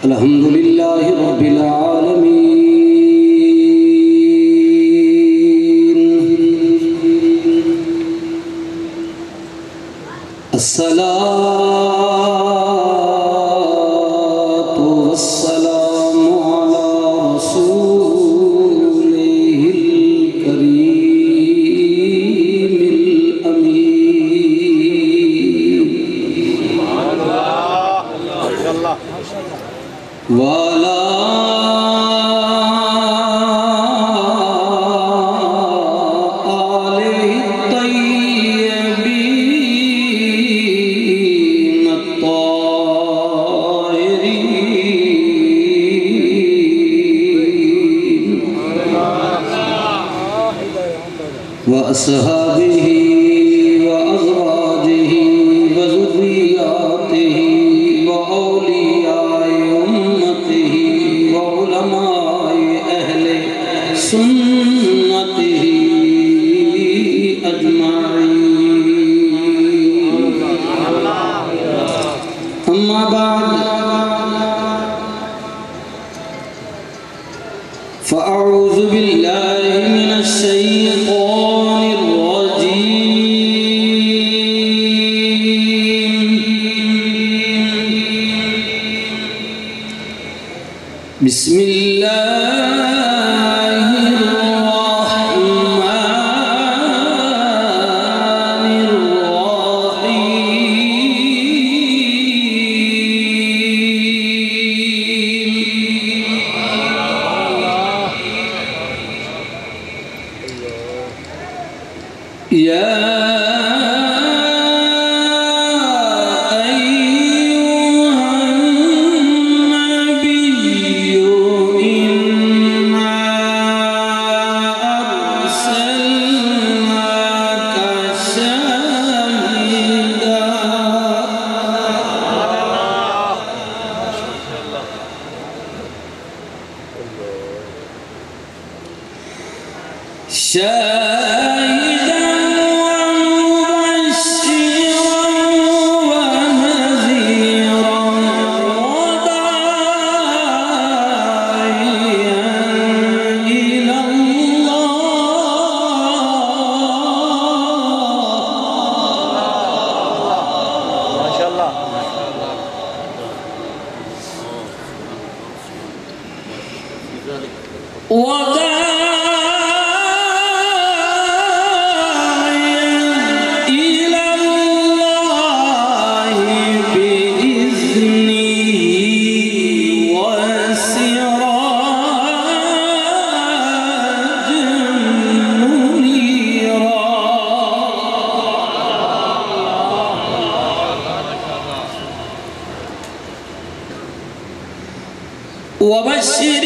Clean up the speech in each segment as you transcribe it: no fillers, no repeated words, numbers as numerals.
الحمد لله رب العالمين الصلاة والسلام على رسوله الكريم الأمين وعلى آله الطيبين الطاهرين وأصحابه وأزواجه وذرياته وأولياء أمته وعلماء أهل سنته أجمعين أما بعد فأعوذ بالله من الشيطان الرجيم بسم الله الرحمن الرحيم يا شاهدا ومبشرا ونذيرا وداعيا إلى الله ما شاء الله وبشر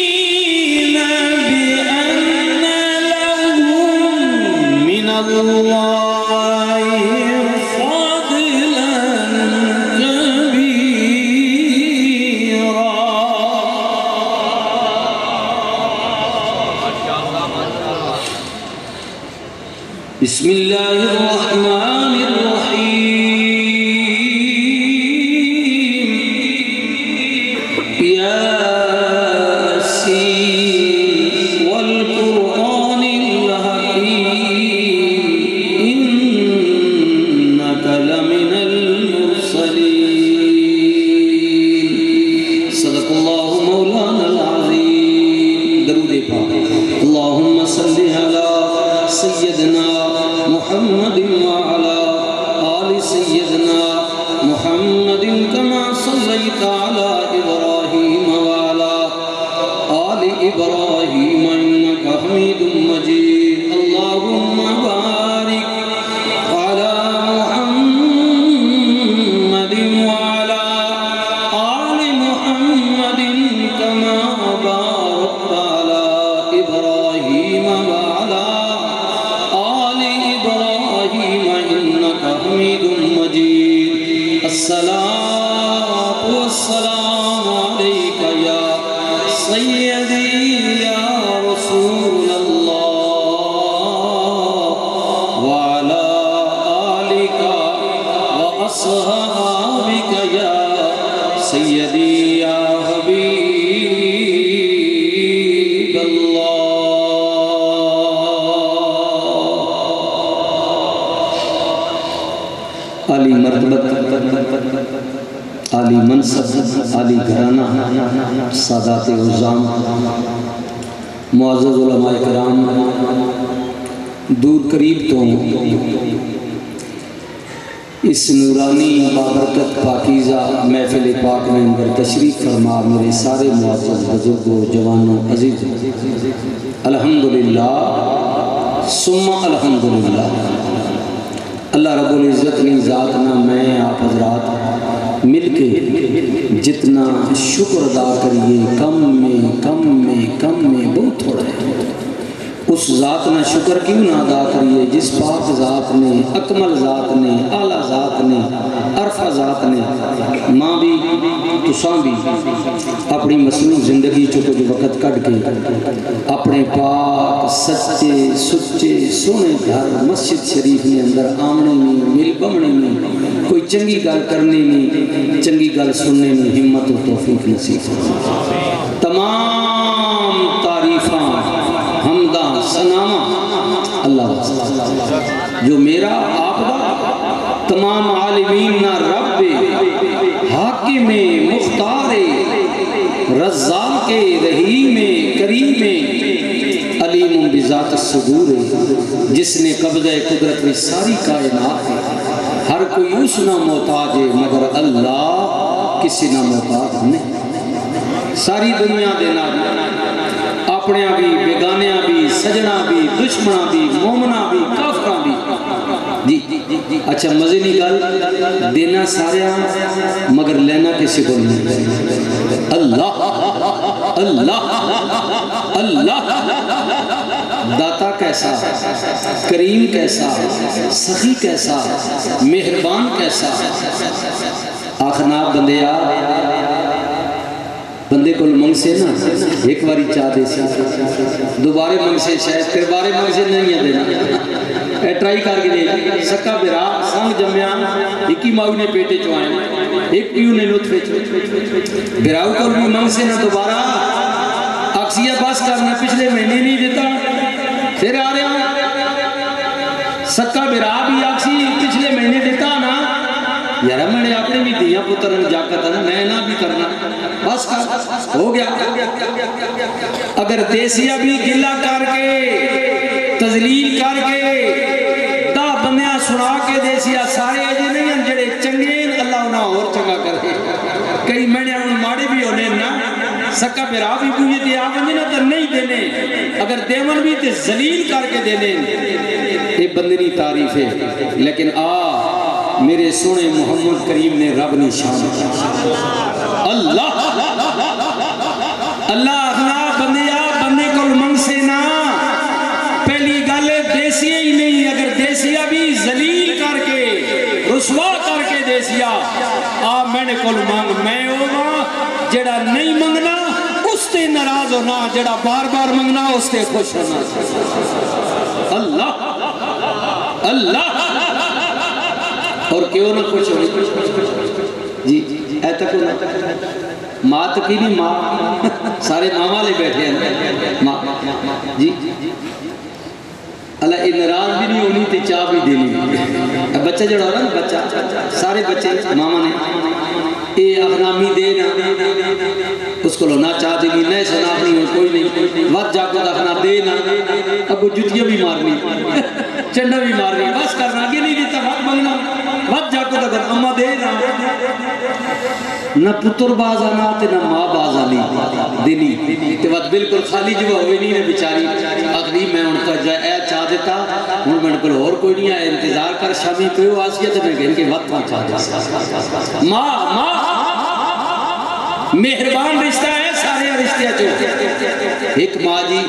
المؤمنين بأن لهم من الله فضلا كبيرا بسم الله الرحمن الرحيم اللهم صل على سيدنا محمد وعلى آل سيدنا محمد كما صليت على إبراهيم وعلى آل إبراهيم إنك حميد مجيد اللهم بارك على محمد وعلى آل محمد كما باركت على إبراهيم وعلى آل إبراهيم إنك حميد مجيد الصلاة والسلام عليك يا سيدي يا رسول الله عالی منصب، عالی گھرانہ، سادات عظام، معزز علماء کرام، دور قریب تو اس نورانی بابرکت پاکیزہ محفل پاک میں اندر تشریف فرما میرے سارے معزز بزرگوں، جوانوں، عزیز الحمدللہ ثم الحمدللہ۔ اللہ رب العزت نے ذات نہ میں آپ حضرات مل کے جتنا شکر ادا کریے کم میں بہت تھوڑا ہے۔ اس ذات نہ شکر کیوں نہ ادا کریے جس پاک ذات نے، اکمل ذات نے، اعلیٰ ذات نے، عرفہ ذات نے ماں بھی تساں بھی اپنی مصنوع زندگی چکو جو وقت کٹ کے اپنے پاک سچے سچے سونے گھر مسجد شریف نے اندر آمنے میں، مل بمنے میں، کوئی چنگی گل کرنے میں، چنگی گل سننے میں ہمت و توفیق نصیب فرمائے۔ تمام تعریفاں حمداں ثناواں اللہ واسطہ جو میرا آپ دا تمام عالمین نا رب حاکم مختار رزاق رحیم کریم علیم بذات الصدور جس نے قبضہ قدرت میں ساری کائنات ہے۔ ہر کوئی اس نہ محتاج ہے مگر اللہ کسی نہ محتاج نہیں۔ ساری دنیا دے نال اپنے بھی، بیگانیاں بھی، سجنا بھی، دشمنا بھی، مومنا بھی، کافرہ بھی۔ جی اچھا مزے نہیں گل دینا سارے مگر لینا کسی کو نہیں۔ اللہ اللہ اللہ داتا کیسا، کریم کیسا، سخی کیسا، مہربان کیسا۔ آخنا بندیا بندے کو منگ سے نا ایک باری چاہ دے سی، دوبارے منگ سے شاید پھر بارے منگ سے نہیں ہے دینا، اے ٹرائی کر کے دے سکا برا سنگ جمعیاں ایکی ماؤ نے پیٹے چوائیں ایک پیو نے لطف براؤ کو بھی منگ سے نا دوبارہ اکسیہ بس کرنا پچھلے مہینے نہیں دیتا پھر آ رہا سکا برا بھی اکسی پچھلے مہینے دیتا نا یارہ میں نے اپنے بھی دیا پترن جاکتا میں نہ بھی کرنا بس کر ہو گیا۔ اگر دیسیہ بھی گلہ کر کے تذلیل کر کے دا بندیاں سنا کے دیسیہ سارے اجے نہیں ہیں جڑے چنگین اللہ انہاں اور چنگا کرے۔ کئی میں نے ان ماڑے بھی ہونے نا سکا برا بھی بوئی تے آگے نا تو نہیں دینے اگر دیون بھی تے ذلیل کر کے دینے یہ بندنی تعریف ہے۔ لیکن میرے سونے محمد کریم نے رب نے شان اللہ اللہ اخلا بندیا بندے کو منگ سے نا پہلی گالے دیسیہ ہی نہیں اگر دیسیہ بھی ذلیل کر کے رسوا کر کے دیسیہ میں نے کل مانگ میں ہوگا جڑا نہیں منگنا اس تے ناراض ہونا جڑا بار بار منگنا اس تے خوش ہونا۔ اللہ اللہ اور کیوں نہ خوش ہونا جی ایتا کو نہ ماں تکی نہیں ماں سارے ماں والے بیٹھے ہیں ماں جی اللہ ناراض بھی نہیں ہونی تے چاہ بھی دینی۔ بچہ جڑا ہو رہا نا بچہ سارے بچے ماما نے اے اغنامی دے نا اس کو نہ چاہ دے گی نئے سنا اپنی ہو کوئی نہیں وقت جا کو داخنا دے نا اب جتیاں بھی مارنی چنڈا بھی مارنی بس کرنا آگے نہیں دیتا وقت مانگنا وقت جا کو داخنا اما دے نا نہ پتر باز آنا تے نہ ماں باز آنی دینی تے وقت بالکل خالی جو ہوئے نہیں نے بچاری اگلی میں ان کا جائے اے چاہ دیتا ان میں نکل اور کوئی نہیں ہے انتظار کر شامی پیو آسیا تے میں کہ ان کے وقت وہاں چاہ دیتا ماں مہربان رشتہ ہے سارے رشتہ جو ایک ماں جی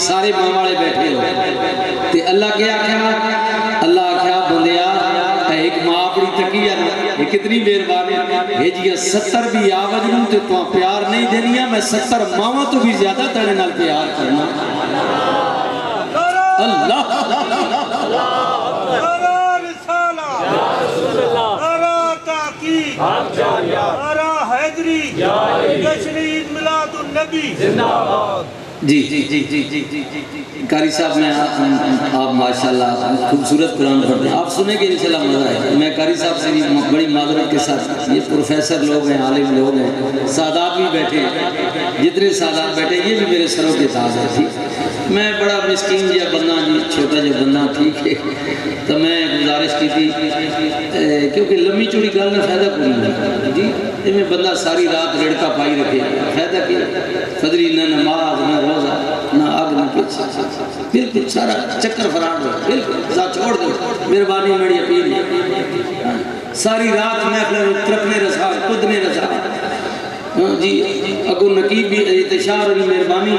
سارے ماں والے بیٹھے ہو تے اللہ کیا کیا اللہ کیا بندیا ایک ماں اپنی تکیہ یہ کتنی مہربان ہے بھیجیے 70 بھی آوج نوں تے تو پیار نہیں دینیا میں 70 ماما تو بھی زیادہ تڑے نال پیار کرنا اللہ حیدری جشن عید میلاد النبی زندہ باد جی قاری صاحب میں آپ ماشاءاللہ خوبصورت قرآن پڑھتے ہیں، آپ سنیں گے انشاءاللہ مزہ آئے. میں قاری صاحب سے بھی بڑی معذرت کے ساتھ، یہ پروفیسر لوگ ہیں، عالم لوگ ہیں، سادات بھی بیٹھے ہیں، جتنے سادات بیٹھے یہ بھی میرے سروں کے تاج ہے. میں بڑا مسکین جا بندہ جی، چھوٹا جا بندہ، ٹھیک ہے. تو میں گزارش کی تھی کیونکہ لمبی چوڑی گل نہ فائدہ کوئی نہیں جی، میں بندہ ساری رات لڑکا پائی رکھے فائدہ کیا، فجری نہ نماز نہ روزہ نہ آگ نہ کچھ، بالکل سارا چکر فرار ہو، بالکل ذا چھوڑ دو، مہربانی میری اپیل ہے. ساری رات محفل ترکنے رسا کدنے رسا جی. اگو نقیب بھی اتشار علی مہربانی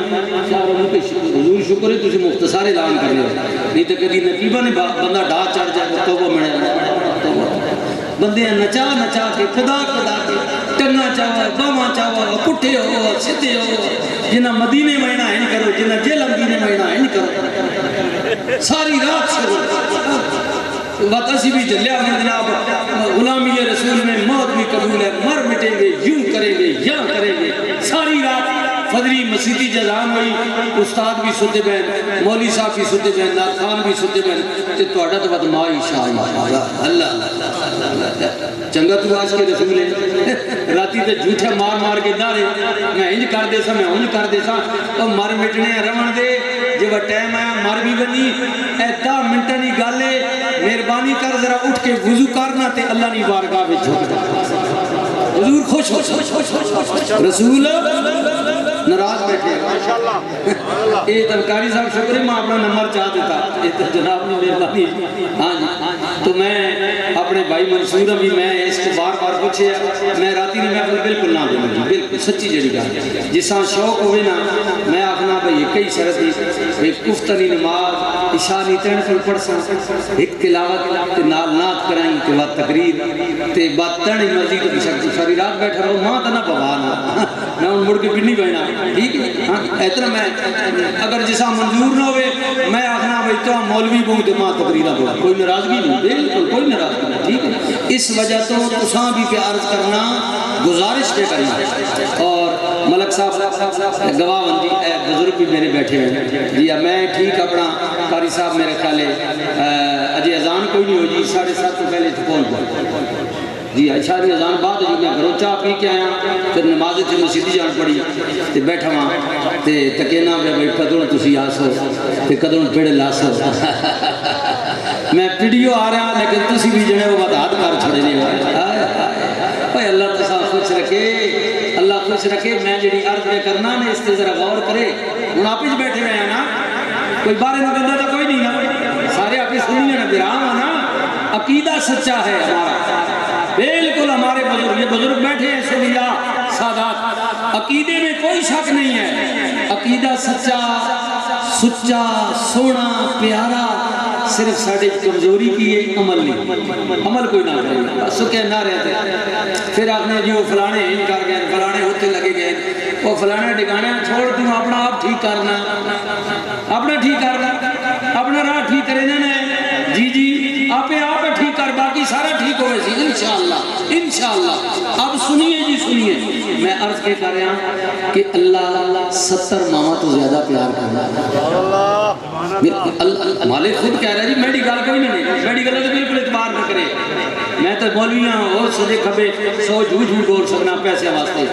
شار علی کے حضور شکر ہے تجھے مختصر اعلان کر لیا، نہیں تو کدی نقیبہ نے بندہ ڈھا چڑھ جائے تو وہ مڑے بندے نچا نچا کے کدا کدا کے ٹنگا چاوا باواں چاوا پٹھے ہو سیدھے ہو، جنہ مدینے مہینہ ہے نہیں کرو، جنہ جیل مدینے مہینہ ہے نہیں کرو، ساری رات سے بات اسی بھی جلیا میں جناب غلامی رسول میں موت بھی قبول ہے، مر مٹیں گے یوں کریں گے یا کریں گے. ساری رات فجری مسیحی جزان ہوئی، استاد بھی ستے بہن، مولی صاحب بھی ستے بہن، نات خان بھی ستے بہن، تے توڑا تو بدمائی شاہ اللہ چنگا تو آج کے رسول ہے. راتی تے جھوٹے مار مار کے دارے میں انج کر دے سا میں انج کر دے سا، اور مر مٹنے رمن دے جب ٹائم آیا مر بھی بنی. اے 10 منٹہ نہیں گالے مہربانی کر ذرا اٹھ کے وضو کرنا تے اللہ نہیں بارگاہ میں جھوٹ حضور خوش ہو رسول ناراض بیٹھے اے تلکاری صاحب شکر ہے میں اپنا نمبر چاہ دیتا، اے تو جناب نے مہربانی. ہاں جی تو میں اپنے بھائی منصور بھی میں اس کو بار بار پوچھے، میں راتی نے محفل بالکل نہ دوں گی، بالکل سچی جڑی گل جساں شوق ہوئے نا میں آخنا بھئی کئی شرطی بھئی کفتنی نماز عشاء نہیں تین کل پڑھ سا ایک تلاوت تے نال نات کرائیں تے بعد تقریر تے بعد تن مزید بشک ساری رات بیٹھا رہو ماں تا نہ پوانا میں ان مڑ کے پنی بہنا ٹھیک ہے. اتنا میں اگر جسا منظور نہ ہوئے میں آخنا بھئی تو مولوی بہوں تے ماں تقریرہ بہوں، کوئی ناراضگی نہیں، بالکل کوئی ناراضگی نہیں، ٹھیک ہے. اس وجہ تو تساں بھی پیارت کرنا گزارش پہ کرنا. اور ملک صاحب گواہ بندی اے بزرگ بھی میرے بیٹھے ہیں جی. میں ٹھیک اپنا قاری صاحب میرے خیال ہے اجے اذان کوئی نہیں ہو جی 7:30 تو پہلے پہنچ جائے جی. اشاری اذان بعد جو میں گھروں چاہ پی کے آیا پھر نماز تھے مسیدی جان پڑی تے بیٹھا وہاں تے تکینا پہ بھائی کدوں تسی آسو تے کدوں پیڑ لاسو. میں پیڈیو آ رہا لیکن تسی بھی جنے وہ بدعات کر چھڑے نہیں ہوئے. اللہ تسا خوش رکھے، اللہ خوش رکھے. میں جڑی عرض میں کرنا نے اس تے ذرا غور کرے. ہن آپ ہی بیٹھے ہوئے ہیں نا، کوئی بارے میں بندہ تو کوئی نہیں نا، سارے آپ ہی سنی ہیں نا، برام ہے نا. عقیدہ سچا ہے ہمارا، بالکل ہمارے بزرگ، یہ بزرگ بیٹھے ہیں سنیا سادات، عقیدے میں کوئی شک نہیں ہے. عقیدہ سچا سچا سونا پیارا، صرف ساڑھے کمزوری کی ہے عمل نہیں، عمل کوئی نہ کرے بس سکے نہ رہتے. پھر آپ نے جی وہ فلانے ہی کر گئے، فلانے ہوتے لگے گئے، وہ فلانے ڈگانے چھوڑ تم اپنا آپ ٹھیک کرنا، اپنا ٹھیک کرنا، اپنا راہ ٹھیک کرنے نے جی جی آپ ٹھیک کر باقی سارا ٹھیک ہوئے سی انشاءاللہ انشاءاللہ. اب سنیے جی سنیے، میں عرض کے کر رہا ہوں کہ اللہ 70 ماما تو زیادہ پیار کرنا. مالک خود کہہ رہا ہے جی میری گل کوئی نہیں، میری گل تو بالکل اعتبار نہ کرے. میں تو مولویاں اور سجے کھبے 100 جھوٹ جھوٹ بول سکنا پیسے واسطے،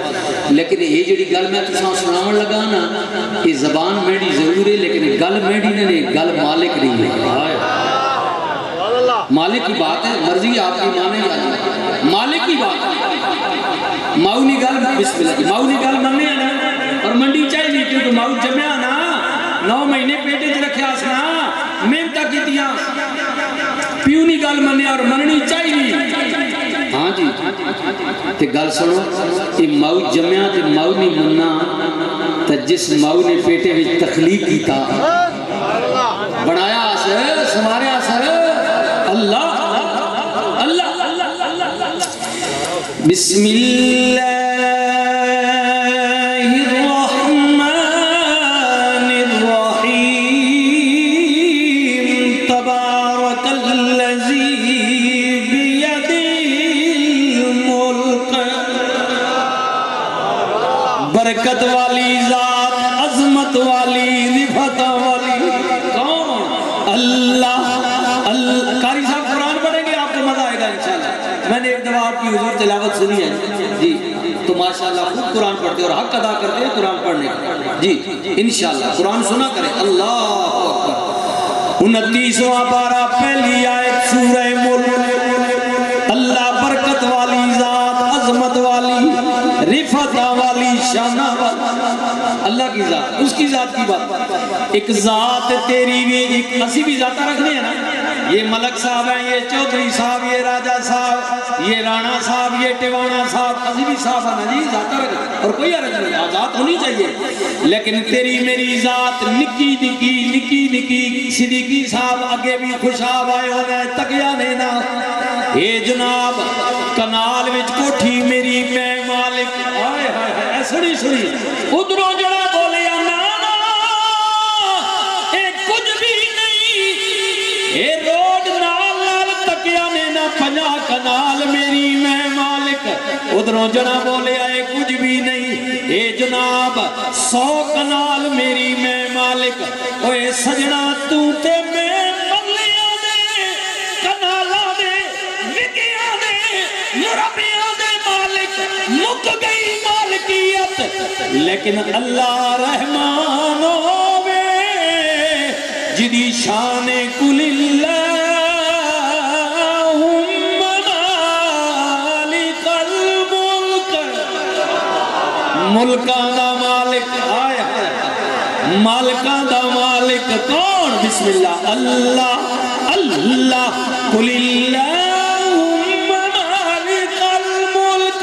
لیکن یہ جڑی گل میں تساں سناون لگا نا یہ زبان میری ضرور ہے لیکن گل میری نہیں، گل مالک نہیں ہے. مالک کی بات ہے، مرضی آپ کی مانے یا نہیں، مالک کی بات ہے. ماؤنی گل بسم اللہ ماؤنی گل مننے نا اور منڈی چاہیے کیونکہ ماؤ جمعہ نا 9 مہینے پیٹے چ رکھیا سنا محنت کیتیاں پیونی گل مننے اور مننی چاہیے. ہاں جی تے گل سنو یہ ماؤ جمعہ تے ماؤ نہیں مننا تے جس ماؤ نے پیٹے وچ تخلیق کیتا بنایا اثر سمارے اثر اللہ اللہ. بسم اللہ الرحمن الرحیم تبارک الذی بیدہ الملک. برکت والی ذات، عظمت والی رفعت والی کون؟ اللہ۔ قاری صاحب قرآن پڑھیں گے آپ کو مزہ آئے گا انشاءاللہ۔ میں نے ایک دفعہ آپ کی حضور تلاوت سنی ہے جی، تو ماشاءاللہ خود قرآن پڑھتے اور حق ادا کرتے ہیں قرآن پڑھنے کا جی، انشاءاللہ قرآن سنا کریں۔ اللہ اکبر۔ 29واں پارہ پہلی آیت سورہ ملک۔ اللہ برکت والی ذات، عظمت والی، رفعت والی، شانہ والی، اللہ کی ذات، اس کی ذات کی بات۔ ایک ذات تیری بھی، ایک اسی بھی ذاتہ رکھنے ہیں نا، یہ ملک صاحب ہیں، یہ چودھری صاحب، یہ راجہ صاحب، یہ رانا صاحب، یہ ٹیوانا صاحب، اسی بھی صاحب ہیں نا جی، ذاتہ رکھنے اور کوئی عرض نہیں، ذات ہونی چاہیے۔ لیکن تیری میری ذات نکی نکی نکی نکی، صدیقی صاحب آگے بھی خوشاب آئے ہونے تکیا لینا۔ اے جناب کنال وچ کوٹھی میری میں مالک، آئے آئے سنی سنی ادھروں جڑا بولے نانا اے کچھ بھی نہیں، اے روڈ نال نال تکیا لینا، 50 کنال میری میں مالک، ادھروں جڑا بولے اے کچھ بھی نہیں، اے جناب 100 کنال میری میں مالک۔ اوے سجنا تو تے میں ملیاں دے کنالاں دے وکیاں دے مربیاں دے مالک، مک گئی مالکیت، لیکن اللہ رحمان ہووے جدی شان کل ملکاں دا مالک، آئے مالکاں دا مالک کون؟ بسم اللہ، اللہ اللہ، قل اللہم مالک الملک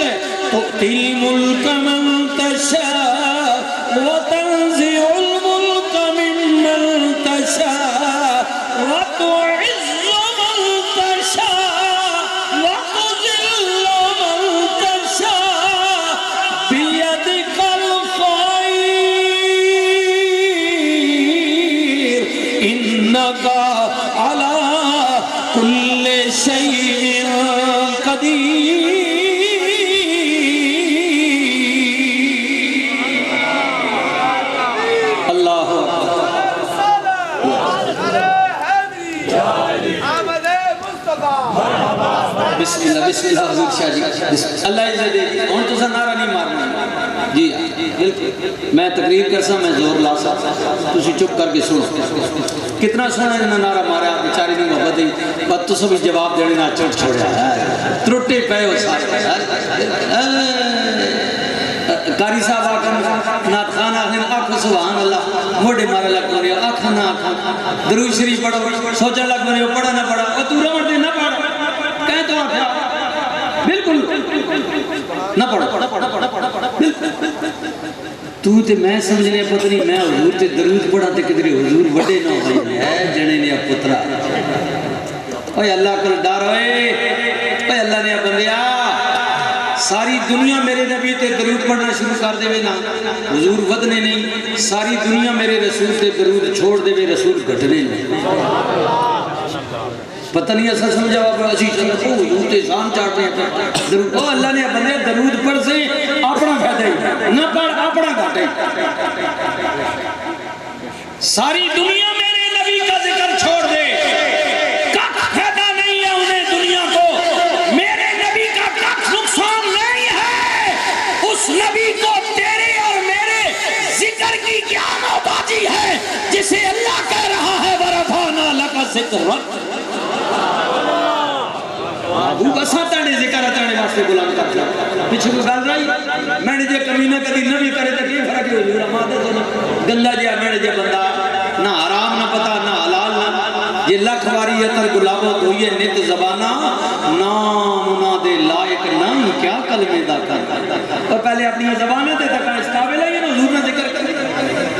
تؤتی الملک من تشاء وتنزع الملک ممن تشاء وتعز من تشاء وتذل من تشاء بيدك الخير إنك على كل شيء قدير۔ اللہ بسم اللہ، بسم اللہ حضور شاہ جی، اللہ عزت دے ہون تو نعرہ نہیں مارنا جی، میں تقریر کرسا میں زور لا سا، تسی چپ کر کے سنو، کتنا سونا انہاں نعرہ مارا بیچاری نہیں محبت دی، بس تو سب جواب دینے نہ چوٹ چھوڑیا، ترٹے پے ہو سارے۔ قاری صاحب آکھن نعت خان آکھن آکھو سبحان اللہ، موڑے مارا لگ بنیا، آکھن نہ آکھن، درود شریف پڑھو، سوچا لگ بنیا، پڑھا نہ پڑھا، اور تو روڑ دے نہ پڑھ، کہیں تو آکھا بالکل نہ پڑھو بالکل۔ تو تے میں سمجھنے پتہ نہیں میں حضور تے درود پڑھا تے کدھر حضور وڈے نہ ہوئی ہے جنے نے پترا۔ اوہ اللہ کل ڈر ہوئے، اوہ اللہ نے بندیا ساری دنیا میرے نبی تے درود پڑھنا شروع کر دے نا، حضور ودنے نہیں، ساری دنیا میرے رسول تے درود چھوڑ دے وے، رسول گھٹنے نہیں۔ پتہ نہیں ایسا سمجھا ہوا اسی چلتے ہیں حضور تے شان چاہتے ہیں درود، اوہ اللہ نے بندے درود پڑھ سے اپنا فائدہ ہی نہ پڑھ اپنا گھاٹے۔ ساری دنیا میرے نبی کا ذکر چھوڑ دے، کچھ فائدہ نہیں ہے انہیں دنیا کو، میرے نبی کا کچھ نقصان نہیں ہے، اس نبی کو تیرے اور میرے ذکر کی کیا محتاجی ہے جسے اللہ کہہ رہا ہے وَرَفَعْنَا لَكَ ذِكْرَكَ۔ ابو بسا تانے ذکر اتانے واسطے بلند کرتا، پیچھے کو گل رہی میں نے جے کمینہ کدی نبی کرے تو کی فرق ہے؟ حضور ماتے سنا گندا جیا میں نے جے بندہ نہ حرام نہ پتا نہ حلال نہ، یہ لکھ واری اتر گلابوں دھوئے نت زبانہ، نام انہاں دے لائق نہیں کیا کلمے دا کرتا، اور پہلے اپنی زبانہ دے تکا اس قابل ہے یہ نا حضور نے ذکر کر۔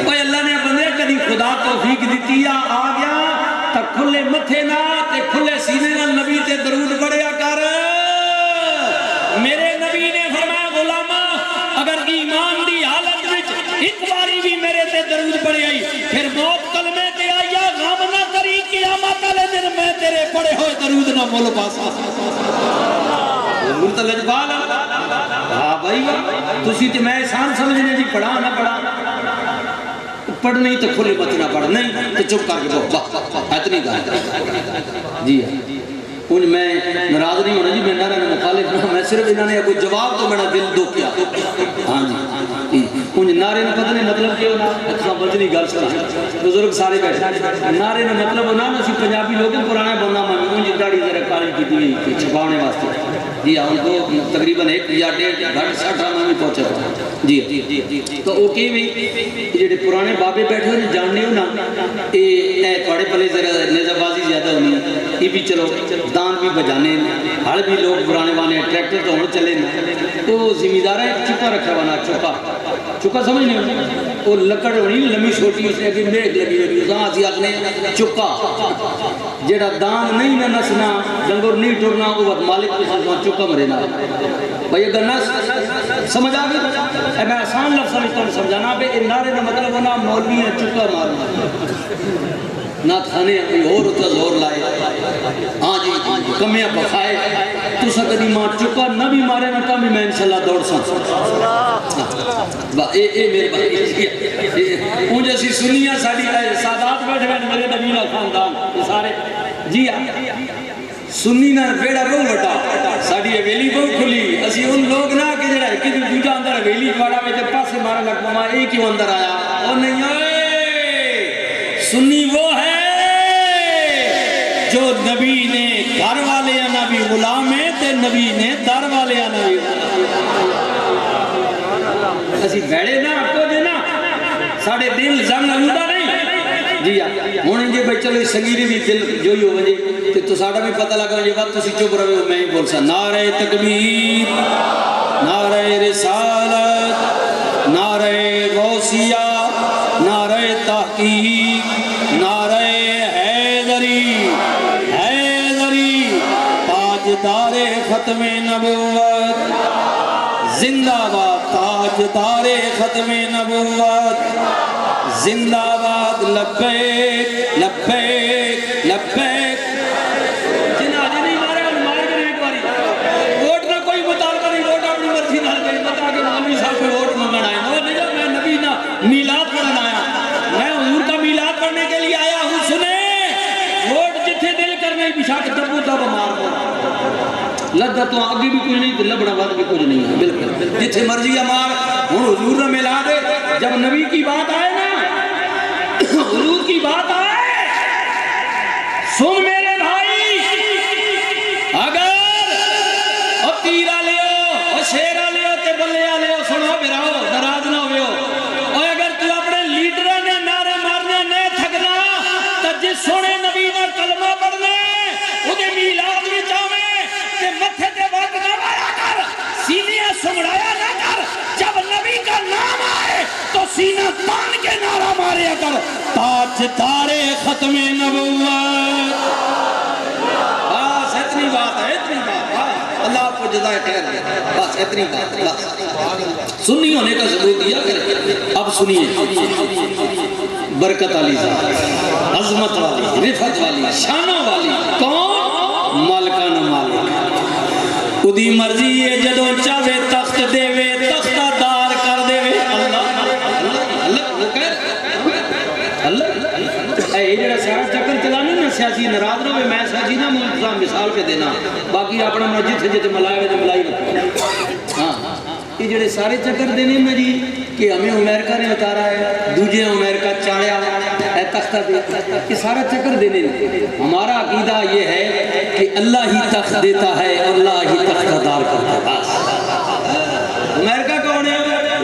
اوہ اللہ نے بندے کدی خدا توفیق دیتی آ گیا تا کھلے متھے نہ تے کھلے سینے نہ نبی تے درود پڑھیا کر۔ میرے نبی نے فرمایا غلامہ اگر ایمان دی حالت وچ ایک باری بھی میرے تے درود پڑھے آئی پھر موت کلمے تے آیا غم نہ کری قیامت والے دن میں تیرے پڑھے ہوئے درود نہ مول پاسا۔ حضور تے لجپال ہاں بھائی تسی تے میں احسان سمجھنے جی پڑھا نہ پڑھا پڑھنی تو کھلے بچنا پڑھ نہیں تو چپ کر کے بہت اتنی گل جی انج میں ناراض نہیں ہونا جی میں نہ مخالف نہ میں صرف انہوں نے کوئی جواب تو میرا دل دو کیا ہاں جی انج نعرے نہ پتہ نہیں مطلب کیا ہونا اتنا بجنی گل سنا بزرگ سارے بیٹھے نعرے نہ مطلب ہونا اسی پنجابی لوگ پرانے بندہ میں انج داڑھی ذرا کالی کی تھی چھپانے واسطے جی ہاں ان کو تقریباً 1 یا 1.5 گھنٹے 60 میں بھی پہنچا تھا جی تو وہ کہ بھی جڑے پرانے بابے بیٹھے ہو جاننے ہو نا یہ تھوڑے پلے ذرا نظر بازی زیادہ ہونی یہ بھی چلو دان بھی بجانے ہل بھی لوگ پرانے وانے ٹریکٹر تو ہونے چلے تو زمیندار ایک چکا رکھا وانا چکا سمجھ نہیں وہ لکڑ ہونی لمبی چھوٹی اس نے کہ میک لگی ہوئی وہاں اسی آخنے چکا جڑا دان نہیں نہ نسنا جنگور نہیں ٹرنا وہ مالک کے ساتھ چکا مرے نہ بھئی اگر نس سمجھ آ گئی میں آسان لفظ سمجھانا پہ ان نعرے نہ مطلب ہونا مولوی ہے چکا مارنا نہ کھانے کوئی اور ہوتا زور لائے ہاں جی کمیاں بخائے تو سکتی ماں چکا نہ بھی مارے نہ کمی میں انشاءاللہ دوڑ سا اے میرے بھائی اون جیسی سنیاں ساڑی سادات بیٹھے بیٹھے میرے نبیلہ خاندان یہ سارے جی سنی نہ بیڑا رو بٹا ساڑی ویلی بہت کھلی اسی ان لوگ نہ کہ جڑا کہ دوجہ اندر ویلی پاڑا میں جب پاسے مارا لگ ماما ایک ہی اندر آیا اور نہیں آئے سنی وہ ہے جو نبی نے گھر والے یا نبی غلام ہے تے نبی نے در والے یا نبی اسی بیڑے نا کو جے نا ساڑھے دل زنگ علودہ نہیں جی ہونے جے بھائی چلو سنگیری بھی دل جو ہی ہو بجے تو ساڑھا بھی پتہ لگا یہ وقت تسی چپ رہے ہو میں ہی بول سا نعرہ تکبیر نعرہ رسالت نعرہ غوثیہ نعرہ تحقیق نعرہ حیدری تاجدار ختم نبوت زندہ باد تاجدار ختم نبوت زندہ باد لبیک لبیک لبیک جنہ جنہی مارے اور مارے گئے ایک باری ووٹ نہ کوئی مطالبہ نہیں ووٹ اپنی مرضی نہ گئی بتا کہ مولوی صاحب کو ووٹ منگن آئے وہ نہیں میں نبی نہ میلاد پڑھن آیا میں حضور کا میلاد پڑھنے کے لیے آیا ہوں سنیں ووٹ جتھے دل کرنے بشاک دبو دب مار ہو لدہ تو آگے بھی کوئی نہیں لبڑا بات بھی کچھ نہیں ہے بلکل جتھے مرضی امار ہوں حضور نے ملا دے جب نبی کی بات آئے نا حضور کی بات آئے سن میرے بھائی اگر تیرہ لیو شیرہ لیو تے بلیا لیو سنو براؤ ناراض نہ ہوئے ہو اور اگر تو اپنے لیڈرہ نے نعرے مارنے نہیں تھکنا تو جس سونے نبی نے کلمہ پڑھنے انہیں میلاد میں چاہویں متھے دے وقت نہ مارا کر سینیاں سمڑایا نہ کر جب نبی کا نام آئے تو سینہ تان کے نعرہ ماریا کر تاجدار ختم نبوت بس اتنی بات ہے اتنی بات اللہ آپ کو جزائے خیر دے بس اتنی بات بس سنی ہونے کا ضرور دیا کرے اب سنیے برکت والی ذات عظمت والی رفت والی شانہ والی کون مالکان مالک خودی مرضی ہے جدو چاہے تخت دے وے تختہ دار کر دے وے اللہ اے جڑا سارا چکر چلانے نا سیاسی ناراض نہ ہوئے میں سیاسی نہ مثال پہ دینا باقی اپنا مسجد جتے ملائے ہوئے ملائی رکھو ہاں یہ جڑے سارے چکر دینے نا جی کہ ہمیں امریکہ نے اتارا ہے دوجہ امریکہ چاڑیا اے تختہ دے یہ سارا چکر دینے ہمارا عقیدہ یہ ہے کہ اللہ ہی تخت دیتا ہے اور اللہ ہی تختہ دار کرتا ہے بس امریکہ کون ہے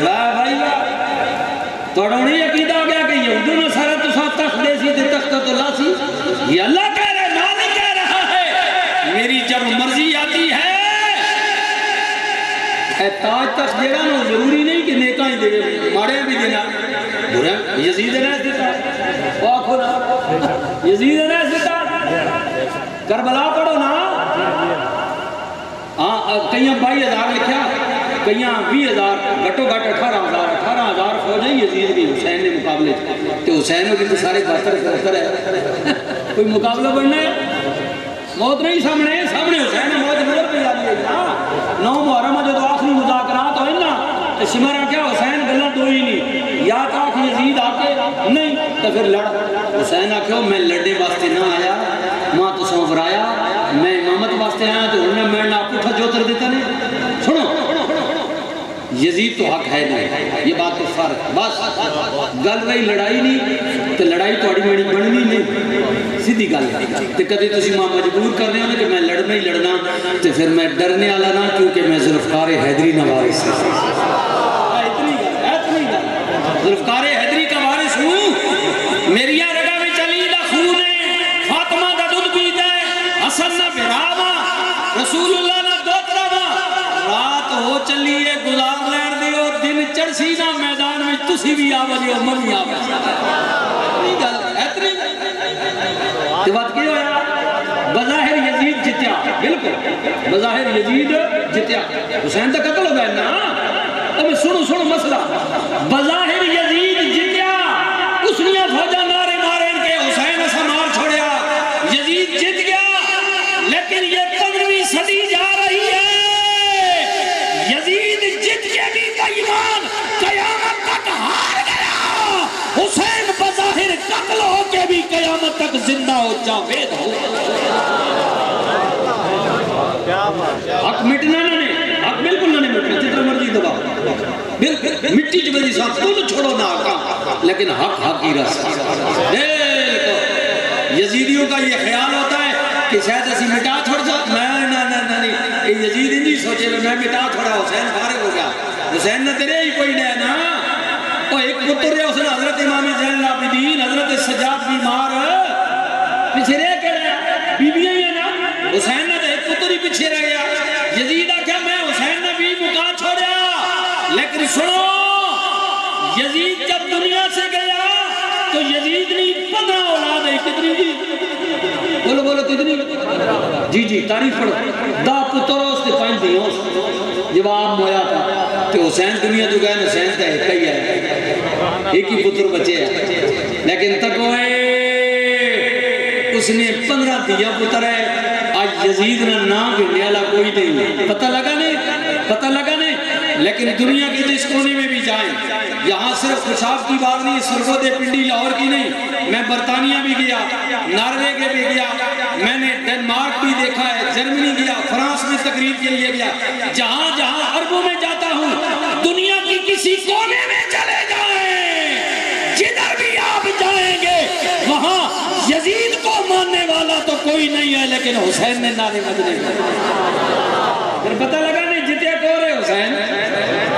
واہ بھائی واہ توڑا انہیں عقیدہ ہو گیا کہ یہودوں نے سارا تو ساتھ تخت دے سی دے تختہ تو لا سی یہ اللہ کہہ رہا ہے مالک کہہ رہا ہے میری جب مرضی آتی ہے اے تاج تخت دینا نو ضروری نہیں کہ نیکاں ہی دے مارے بھی دینا برا یزید نے دیتا واقعو نا یزید نے دیتا کربلا پڑھو نا کئیاں 22,000 لکھیا کئیاں 20,000 گھٹو گھٹ 18,000 فوجیں یزید کی حسین نے مقابلے تو حسین کی تو سارے بہتر ہے کوئی مقابلہ بڑھنا ہے موت نہیں سامنے حسین موت نظر پہ جا دی ہے 9 محرم جو آخری مذاکرات ہوئے نا تو شمارا کیا حسین گلہ دو ہی نہیں، یا تھا کہ یزید آکے نہیں تو پھر لڑ. حسین آکھو میں لڑے واسطے نہ آیا، ماں تو سونفر آیا، میں امامت واسطے آیا تو انہیں میں نہ پوٹھا جوتر دیتا نہیں. سنو یزید تو حق ہے نہیں، یہ بات تو فرق. بس گل رہی لڑائی نہیں تو لڑائی توڑی میڑی بڑھنی نہیں، سیدھی گل ہے. تو کدی تسی ماں مجبور کر رہے ہو کہ میں لڑنا ہی لڑنا، تو پھر میں ڈرنے والا نہ، کیونکہ میں ذوالفقار حیدری نہ وارث ہوں. ذوالفقار حیدری کا وارث ہوں. میری رگا میں چلی دا خون ہے، فاطمہ دا دودھ پیتا ہے، حسن نہ براوا، رسول اللہ نہ دوترا وا. رات ہو چلی ہے گزار لین دیو، دن چڑسی نہ میدان میں تسی بھی آ بجیو من بھی آ بجیو. یہ بات کیا ہویا؟ بظاہر یزید جتیا، بالکل بظاہر یزید جتیا. حسین تو قتل ہو گئے نا. اب سنو مسئلہ، بظاہر یزید جتیا، اس نے فوجہ نارے مارے ان کے حسین ایسا مار چھوڑیا، یزید جت گیا. لیکن یہ 15ویں صدی جا رہی ہے، یزید جت کے بھی ایمان قیامت تک ہار گیا. حسین بظاہر قتل ہو کے بھی قیامت تک زندہ ہو جاوید ہو. حق مٹنا نہ نہیں، حق بالکل نہ نہیں مٹنا، جتنا مرضی دبا بالکل مٹی جو بجی صاحب تم چھوڑو نہ آقا، لیکن حق حق ہی رس. یزیدیوں کا یہ خیال ہوتا ہے کہ شاید ایسی مٹا چھوڑ جا. نہیں، یزید ہی نہیں سوچے میں مٹا چھوڑا، حسین فارغ ہو گیا. حسین نہ تیرے ہی کوئی نہیں نا. اور ایک پتر ہے اس نے حضرت امام زین العابدین حضرت سجاد بیمار پیچھے رہ کے رہا، بیویاں ہی ہے نا. حسین نے ایک پتر ہی پیچھے رہ گیا. یزید آکھا میں حسین نے بھی مکان چھوڑیا. لیکن سنو، یزید جب دنیا سے گیا تو یزید نے 15 اولاد ہے. کتنی جی؟ بولو کتنی؟ جی تعریف پڑھو. دا پتر اس نے 5 دیوں جواب مویا تھا کہ حسین دنیا جو گئے حسین کا ایک ہی ہے، ایک ہی پتر بچے ہیں. لیکن تک اس نے 15 دیا پتر ہے. آج یزید نے نام بھیڑنے والا کوئی نہیں. پتہ لگا نہیں. لیکن دنیا کے جس کونے میں بھی جائیں، یہاں صرف خوشاب کی بات نہیں، سرگودے پنڈی لاہور کی نہیں. میں برطانیہ بھی گیا، ناروے کے بھی گیا، میں نے ڈنمارک بھی دیکھا ہے، جرمنی گیا، فرانس میں تقریر کے لیے گیا. جہاں عربوں میں جاتا ہوں، دنیا کی کسی کونے میں چلے جائیں، جدھر بھی آپ جائیں گے وہاں یزید کو ماننے والا تو کوئی نہیں ہے، لیکن حسین نے نعرے بجنے پھر پتہ لگا نہیں جتیا کون ہے. حسین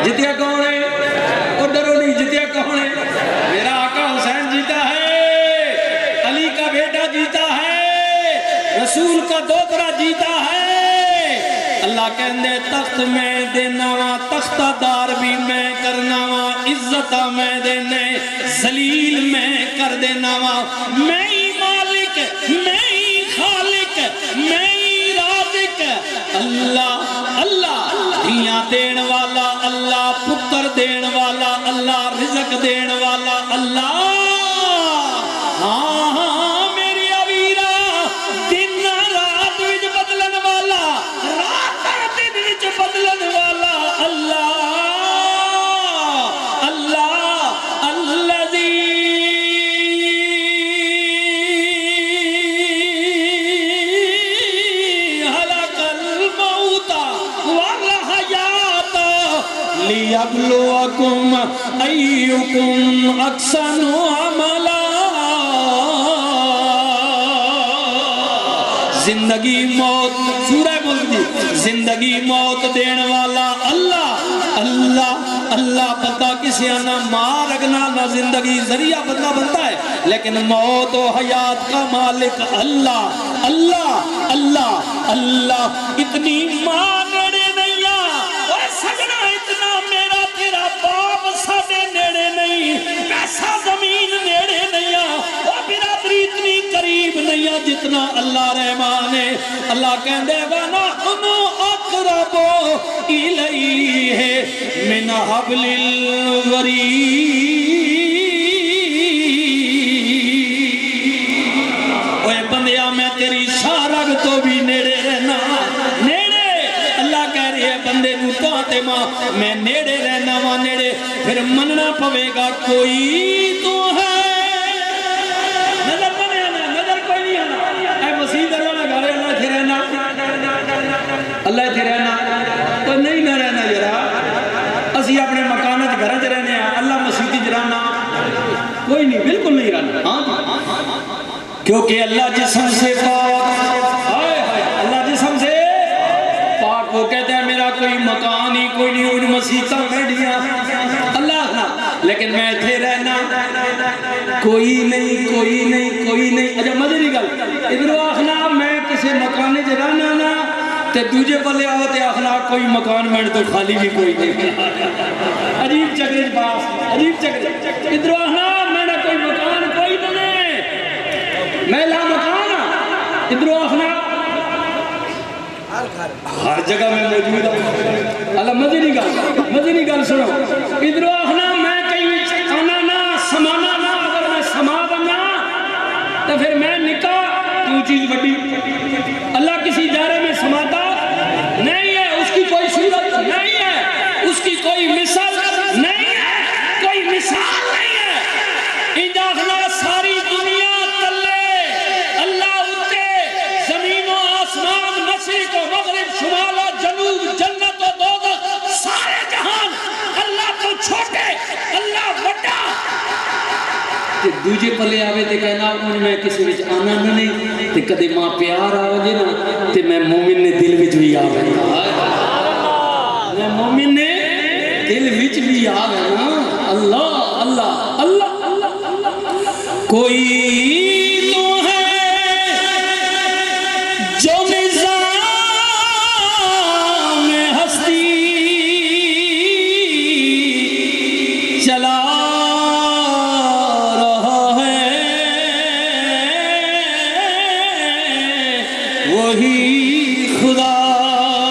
جتیا کون ہے؟ اور ڈرو نہیں، جتیا کون ہے؟ میرا آقا حسین جیتا ہے، علی کا بیٹا جیتا ہے، رسول کا دوترا جیتا ہے. اللہ کہندے تخت میں دینا وا، تخت دار بھی میں کرنا وا، عزت میں دینے ذلیل میں کر دینا وا. میں ہی مالک، میں ہی خالق، میں ہی رازق. اللہ دھیاں دین والا اللہ، پتر دین والا اللہ، رزق دین والا اللہ. ہاں میری اویرا دن رات وچ بدلن والا، رات دن وچ بدلن والا اللہ. الذی خلق الموت والحیات لیبلوکم ایکم احسن عملا. زندگی موت، سورہ ملک جی، زندگی موت دین والا اللہ بندہ کسی نہ مار رگنا نہ زندگی ذریعہ بندہ بنتا ہے، لیکن موت و حیات کا مالک اللہ. اتنی ماں نیڑے نہیں آ سجنا، اتنا میرا تیرا باپ ساڑے نیڑے نہیں، پیسہ زمین نیڑے نہیں آ برادری اتنی قریب نہیں آ جتنا اللہ رحمان ہے. اللہ کہندے وَنَحْنُ أَقْرَبُ إِلَيْهِ مِنْ حَبْلِ الْوَرِيدِ. اوے بندیا میں تیری شارگ تو بھی نیڑے رہنا، نیڑے. اللہ کہہ رہی ہے بندے نو تو آتے ماں میں نیڑے رہنا وا، پوے گا کوئی تو ہے نظر نہ آنا نظر کوئی نہیں آنا اے مسیح دروانا گھر اللہ تھے رہنا اللہ تھے رہنا تو نہیں نہ رہنا یرا اسی اپنے مکانت گھرت رہنے ہیں اللہ مسیح جرانا کوئی نہیں بالکل نہیں رہنا کیونکہ اللہ جسم سے پاک اللہ جسم سے پاک وہ کہتا ہے میرا کوئی مکان ہی کوئی نہیں ان مسیحہ بیٹھیا اللہ نہ لیکن میں تھے رہنا کوئی نہیں کوئی نہیں کوئی نہیں اچھا مجھے نہیں گل ادھر آخنا میں کسی مکانے سے رہنا نا تے دوجے پلے آؤ تے آخنا کوئی مکان میں تو خالی بھی کوئی نہیں عجیب چکرے باس عجیب چکرے ادھر آخنا میں نے کوئی مکان کوئی نہیں میں لا مکان ادھر آخنا ہر جگہ میں موجود ہوں اللہ مجھے نہیں گل سنو ادھر آخنا میں کہیں آنا نہ سمانا نہ اگر میں سما بنا تو پھر میں نکاح تو چیز بڑی اللہ کسی ادارے میں سماتا نہیں ہے اس کی کوئی صورت نہیں ہے اس کی کوئی مثال نہیں ہے کوئی مثال نہیں ہے انداخنا ساری دنیا تلے اللہ اتے زمین و آسمان مشرق و مغرب شمال و جنوب جنت و دوزخ سارے جہان اللہ تو چھوٹے اللہ بڑا کہ دوجے پلے آوے تے کہنا ان میں کسی وچ آنا نہ نہیں تے کدے ماں پیار آو جے نا تے میں مومن نے دل وچ بھی آوے میں مومن نے دل وچ بھی آوے نا اللہ اللہ اللہ کوئی تو ہے جو نظام ہستی چلا وہی خدا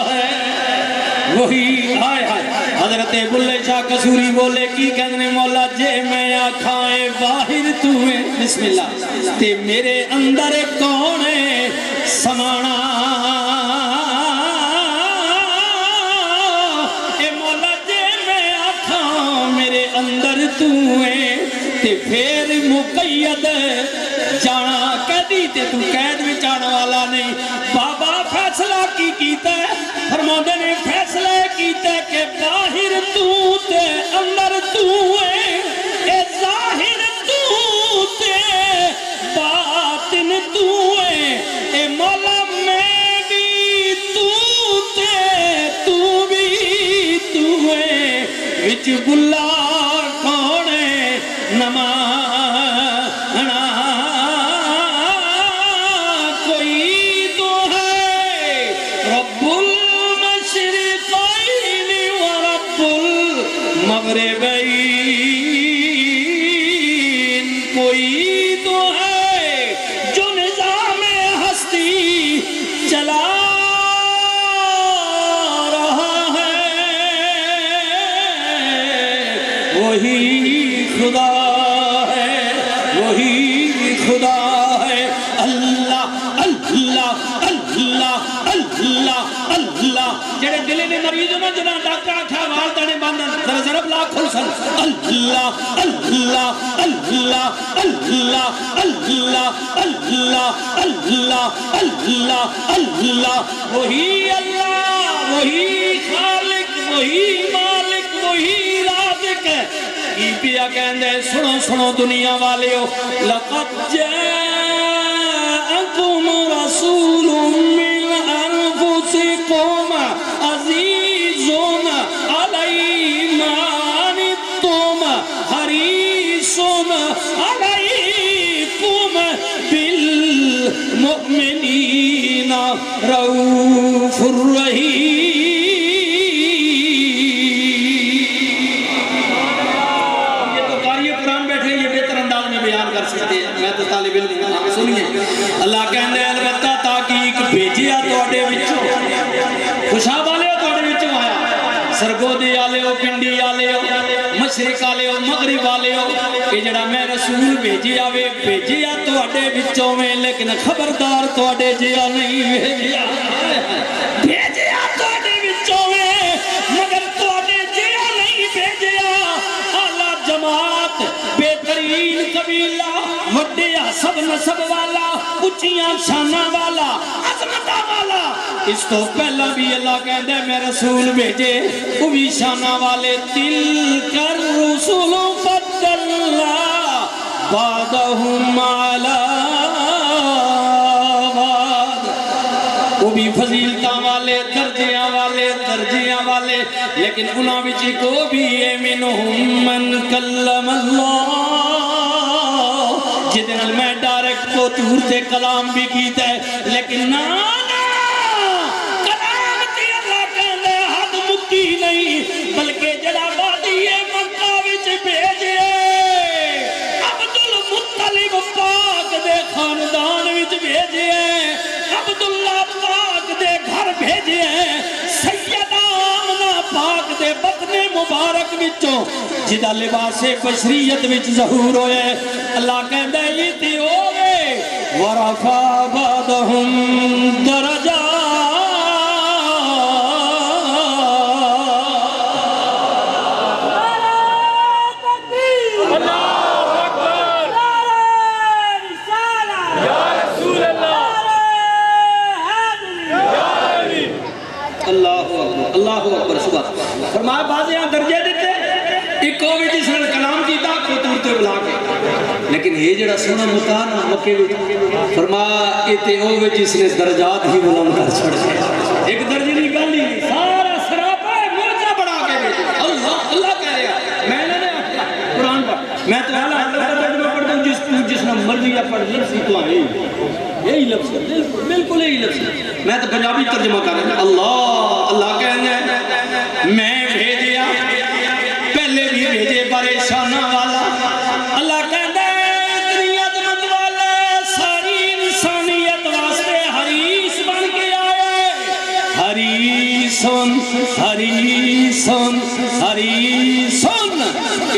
ہے وہی آئے حضرت بلے شاہ قصوری بولے کی کہنے مولا جے میں آکھائیں باہر تو ہے بسم اللہ تے میرے اندر کون ہے سمانا اے مولا جے میں آکھاں میرے اندر تو ہے تے پھر مقید جانا قیدی تے تو قید میں جانا والا نہیں بابا فیصلہ کی کیتا ہے فرماندے نے فیصلہ کیتا ہے کہ باہر تو تے اندر تو ہے اے ظاہر تو تے باطن تو ہے اے مولا میں بھی تو تے تو بھی تو ہے وچ بلا کون ہے نمانا کوئی تو ہے رب المشرقین ورب المغربین کوئی تو ہے جو نظام ہستی چلا رہا ہے وہی خدا ہے وہی خدا ہے اللہ اللہ اللہ اللہ اللہ جڑے دلے میں مریض میں جنا ڈاکٹر آکھا وال تانے باندھن ضرب لاکھ خلصن اللہ اللہ اللہ اللہ اللہ اللہ اللہ اللہ اللہ وہی اللہ وہی خالق وہی مالک وہی رازق ہے کی پیا کہندے سنو سنو دنیا والے ہو لقد جاءکم رسول من انفسکم عزیز علی ما عنتم حریص علیکم بالمؤمنین رؤوف الرحیم میں تو طالب علم سنیے اللہ کہنے البتہ تاکیق بھیجیا توڑے وچوں خوشاب آلے ہو توڑے وچوں آیا سرگودی آلے ہو پنڈی آلے ہو مشرق آلے ہو مغرب آلے ہو کہ جڑا میں رسول بھیجیا وے بھیجیا توڑے وچوں میں لیکن خبردار توڑے جیا نہیں بھیجیا بھیجیا توڑے وچوں میں مگر توڑے جیا نہیں بھیجیا اللہ سب نسب والا، اچھیاں شانہ والا، عظمتہ والا. اس تو پہلا بھی اللہ کہتے ہیں میں رسول بھیجے وہ بھی شانہ والے. تلک الرسل فضلنا بعضهم علی بعض. وہ بھی فضیلتاں والے، درجیاں والے، لیکن انہاں وچ کو بھی ہے منہم من کلم اللہ، جدے نال میں ڈائریکٹ کو طور تے کلام بھی کیتا ہے. لیکن نا کلام تے اللہ کہندے حد مکی نہیں، بلکہ جڑا وادی مکہ وچ بھیجے عبد المطلب پاک دے خاندان وچ بھیجے، عبداللہ پاک دے گھر بھیجے، سیدہ آمنہ پاک دے بطن مبارک وچوں جدا لباس بشریت وچ ظہور ہوئے. اللہ کہندے یہ تے ہوئے ورفع بعضهم درجات. اللہ اکبر. صبح فرمایا بعض یہاں درجے دیتے، ایک کو بھی جس نے کلام کیتا کو تورتے بلا کے. لیکن یہ جڑا سونا مکان مکے بھی فرمایا ایتے او بھی جس نے درجات ہی بلند کر چھڑ کے. ایک درجے نہیں گالی سارا سراپا مرجع بڑھا کے بیٹھے. اللہ کہہ رہا میں نے قرآن پڑھ، میں تو اعلیٰ ترجمہ پڑھتا ہوں جس نے مرضی یا پڑھ لفظی تو آئے یہی لفظ ہے، بالکل یہی لفظ ہے. میں تو پنجابی ترجمہ کر رہا ہوں. اللہ کہنے میں بھیجیا پہلے بھی بھیجے پریشانہ والا. اللہ کہنے اتنی عظمت والا ساری انسانیت واسطے حریص بن کے آئے. حریصن حریصن حریصن.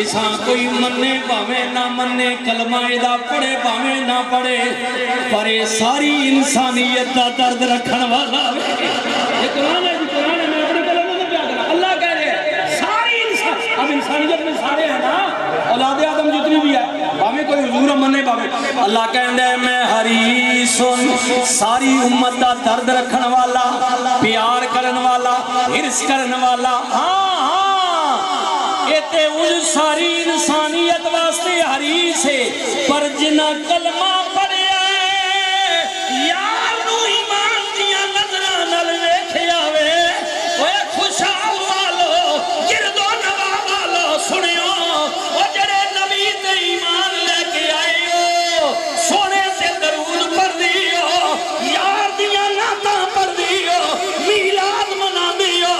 اساں کوئی منے پاویں نہ منے، کلمہ دا پڑھے پاویں نہ پڑھے، پر ساری انسانیت دا درد رکھن والا. یہ قرآن ہے، قرآن ہے، میں اپنے کلموں میں کیا کرنا. اللہ کہہ رہے ہیں ساری انسان، اب انسانیت میں سارے ہیں نا، اولاد آدم جتنی بھی ہے پاویں کوئی حضور منے پاویں. اللہ کہندے میں حریصن ساری امت دا درد رکھن والا، پیار کرن والا، حرص کرن والا. ایتے اس ساری انسانیت واسطے حریص ہے، پر جنہ کلمہ پڑھے آئے یار نو ایمان دیا نظرہ نل ویکھے آوے. اوے خوشحال والو، گرد و نوا والو سنیو، او جڑے نبی تے ایمان لے کے آئے ہو، سونے تے درود پڑھ دیو، یار دیا نعتاں پڑھ دیو، میلاد منا دیو.